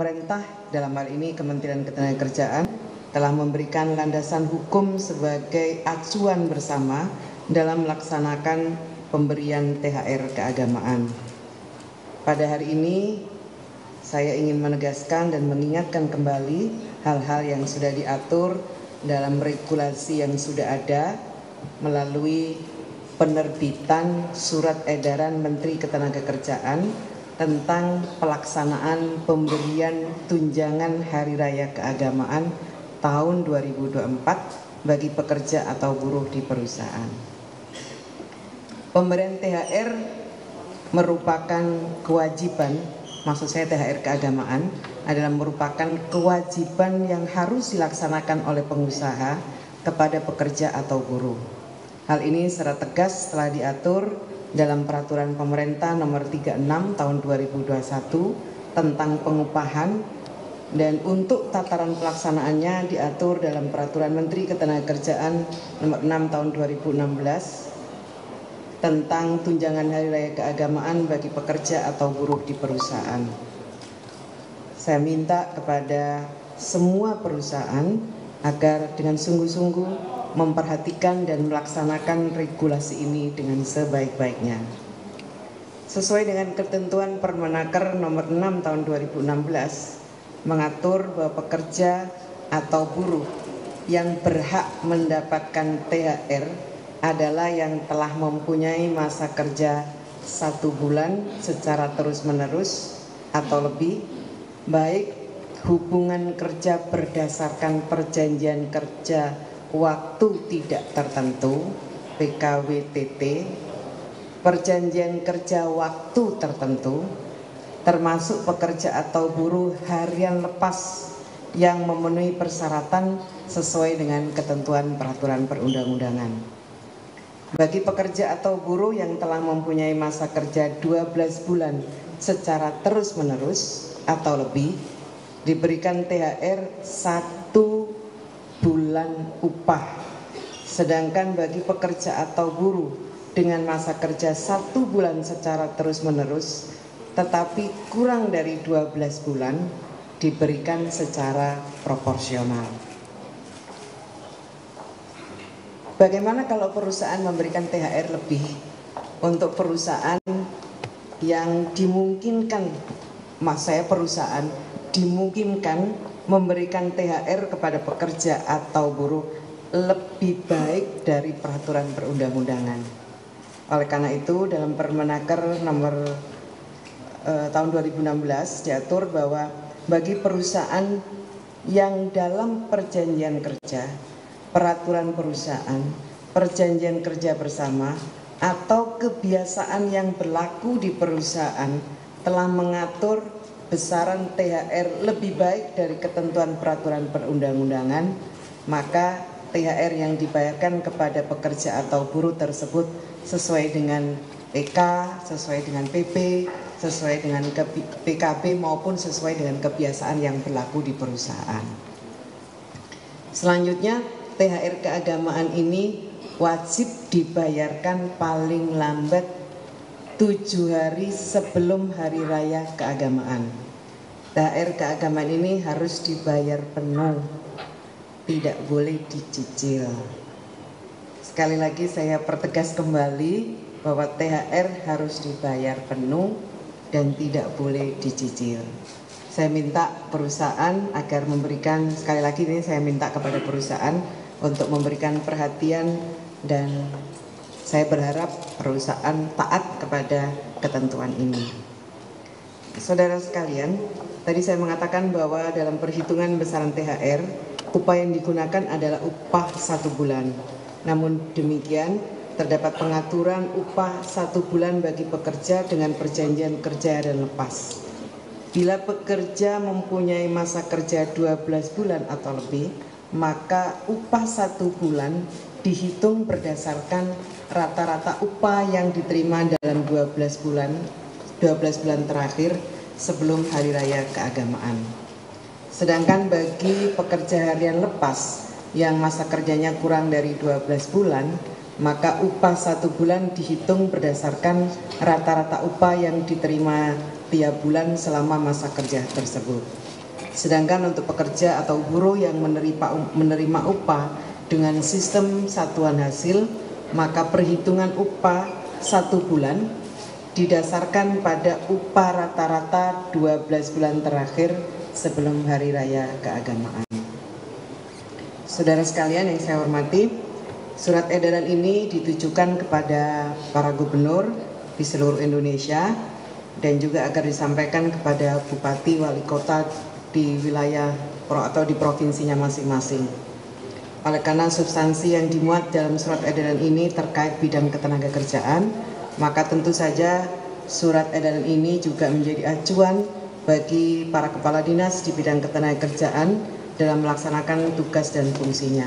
pemerintah, dalam hal ini Kementerian Ketenagakerjaan, telah memberikan landasan hukum sebagai acuan bersama dalam melaksanakan pemberian THR keagamaan. Pada hari ini, saya ingin menegaskan dan mengingatkan kembali hal-hal yang sudah diatur dalam regulasi yang sudah ada melalui penerbitan Surat Edaran Menteri Ketenagakerjaan tentang pelaksanaan pemberian tunjangan Hari Raya Keagamaan tahun 2024 bagi pekerja atau buruh di perusahaan. Pemberian THR merupakan kewajiban, maksud saya THR keagamaan adalah merupakan kewajiban yang harus dilaksanakan oleh pengusaha kepada pekerja atau buruh. Hal ini secara tegas telah diatur dalam Peraturan Pemerintah Nomor 36 Tahun 2021 tentang pengupahan, dan untuk tataran pelaksanaannya diatur dalam Peraturan Menteri Ketenagakerjaan Nomor 6 Tahun 2016 tentang tunjangan Hari Raya Keagamaan bagi pekerja atau buruh di perusahaan. Saya minta kepada semua perusahaan agar dengan sungguh-sungguh memperhatikan dan melaksanakan regulasi ini dengan sebaik-baiknya. Sesuai dengan ketentuan Permenaker Nomor 6 Tahun 2016 mengatur bahwa pekerja atau buruh yang berhak mendapatkan THR adalah yang telah mempunyai masa kerja 1 bulan secara terus-menerus atau lebih, baik hubungan kerja berdasarkan perjanjian kerja waktu tidak tertentu PKWTT, perjanjian kerja waktu tertentu, termasuk pekerja atau buruh harian lepas yang memenuhi persyaratan sesuai dengan ketentuan peraturan perundang-undangan. Bagi pekerja atau buruh yang telah mempunyai masa kerja 12 bulan secara terus-menerus atau lebih, diberikan THR 1 bulan upah. Sedangkan bagi pekerja atau buruh dengan masa kerja 1 bulan secara terus-menerus tetapi kurang dari 12 bulan diberikan secara proporsional. Bagaimana kalau perusahaan memberikan THR lebih? Untuk perusahaan yang dimungkinkan, perusahaan dimungkinkan memberikan THR kepada pekerja atau buruh lebih baik dari peraturan perundang-undangan. Oleh karena itu dalam Permenaker Nomor tahun 2016 diatur bahwa bagi perusahaan yang dalam perjanjian kerja, peraturan perusahaan, perjanjian kerja bersama, atau kebiasaan yang berlaku di perusahaan telah mengatur besaran THR lebih baik dari ketentuan peraturan perundang-undangan, maka THR yang dibayarkan kepada pekerja atau buruh tersebut sesuai dengan PK, sesuai dengan PP, sesuai dengan PKB maupun sesuai dengan kebiasaan yang berlaku di perusahaan. Selanjutnya, THR keagamaan ini wajib dibayarkan paling lambat 7 hari sebelum Hari Raya Keagamaan. THR keagamaan ini harus dibayar penuh, tidak boleh dicicil. Sekali lagi saya pertegas kembali bahwa THR harus dibayar penuh dan tidak boleh dicicil. Saya minta perusahaan agar memberikan, sekali lagi ini saya minta kepada perusahaan untuk memberikan perhatian, dan saya berharap perusahaan taat kepada ketentuan ini. Saudara sekalian, tadi saya mengatakan bahwa dalam perhitungan besaran THR, upah yang digunakan adalah upah 1 bulan. Namun demikian, terdapat pengaturan upah 1 bulan bagi pekerja dengan perjanjian kerja harian lepas. Bila pekerja mempunyai masa kerja 12 bulan atau lebih, maka upah 1 bulan dihitung berdasarkan rata-rata upah yang diterima dalam 12 bulan terakhir sebelum Hari Raya Keagamaan. Sedangkan bagi pekerja harian lepas yang masa kerjanya kurang dari 12 bulan, maka upah 1 bulan dihitung berdasarkan rata-rata upah yang diterima tiap bulan selama masa kerja tersebut. Sedangkan untuk pekerja atau buruh yang menerima upah dengan sistem satuan hasil, maka perhitungan upah 1 bulan didasarkan pada upah rata-rata 12 bulan terakhir sebelum Hari Raya Keagamaan. Saudara sekalian yang saya hormati, surat edaran ini ditujukan kepada para gubernur di seluruh Indonesia dan juga agar disampaikan kepada bupati wali kota di wilayah atau di provinsinya masing-masing. Oleh karena substansi yang dimuat dalam surat edaran ini terkait bidang ketenagakerjaan, maka tentu saja surat edaran ini juga menjadi acuan bagi para kepala dinas di bidang ketenagakerjaan dalam melaksanakan tugas dan fungsinya.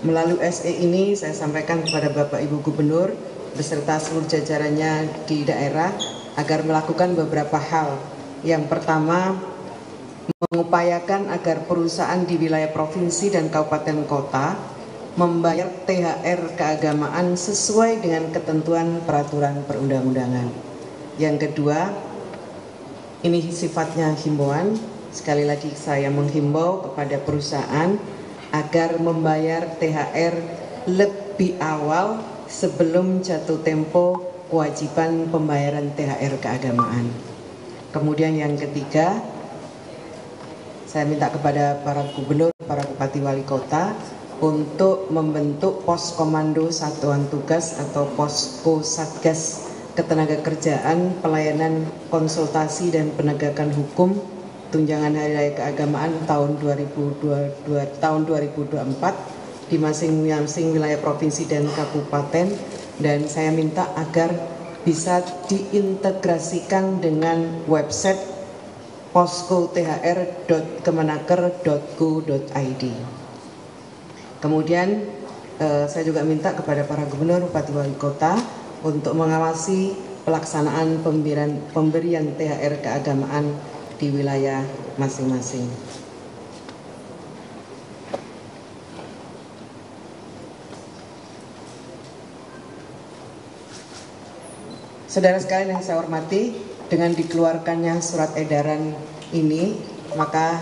Melalui SE ini saya sampaikan kepada Bapak Ibu Gubernur beserta seluruh jajarannya di daerah agar melakukan beberapa hal. Yang pertama, mengupayakan agar perusahaan di wilayah provinsi dan kabupaten kota membayar THR keagamaan sesuai dengan ketentuan peraturan perundang-undangan. Yang kedua, ini sifatnya himbauan. Sekali lagi saya menghimbau kepada perusahaan agar membayar THR lebih awal sebelum jatuh tempo kewajiban pembayaran THR keagamaan. Kemudian yang ketiga, saya minta kepada para gubernur, para bupati wali kota untuk membentuk pos komando satuan tugas atau posko satgas ketenagakerjaan, pelayanan konsultasi dan penegakan hukum tunjangan Hari Raya Keagamaan tahun 2024 di masing-masing wilayah provinsi dan kabupaten, dan saya minta agar bisa diintegrasikan dengan website poskothr.kemenaker.go.id. Kemudian saya juga minta kepada para gubernur, bupati, wali kota untuk mengawasi pelaksanaan pemberian THR keagamaan di wilayah masing-masing. Saudara sekalian yang saya hormati, dengan dikeluarkannya surat edaran ini, maka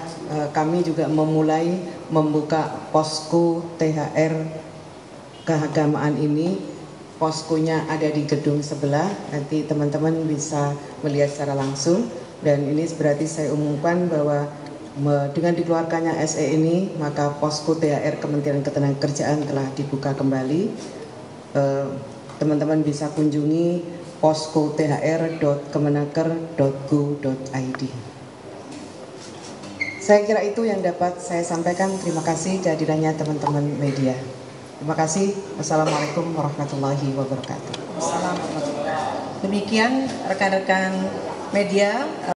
kami juga memulai membuka posko THR keagamaan ini. Poskonya ada di gedung sebelah, nanti teman-teman bisa melihat secara langsung. Dan ini berarti saya umumkan bahwa dengan dikeluarkannya SE ini, maka posko THR Kementerian Ketenagakerjaan telah dibuka kembali. Teman-teman bisa kunjungi poskothr.kemenaker.go.id. Saya kira itu yang dapat saya sampaikan. Terima kasih kehadirannya teman-teman media. Terima kasih. Wassalamualaikum warahmatullahi wabarakatuh. Demikian rekan-rekan media.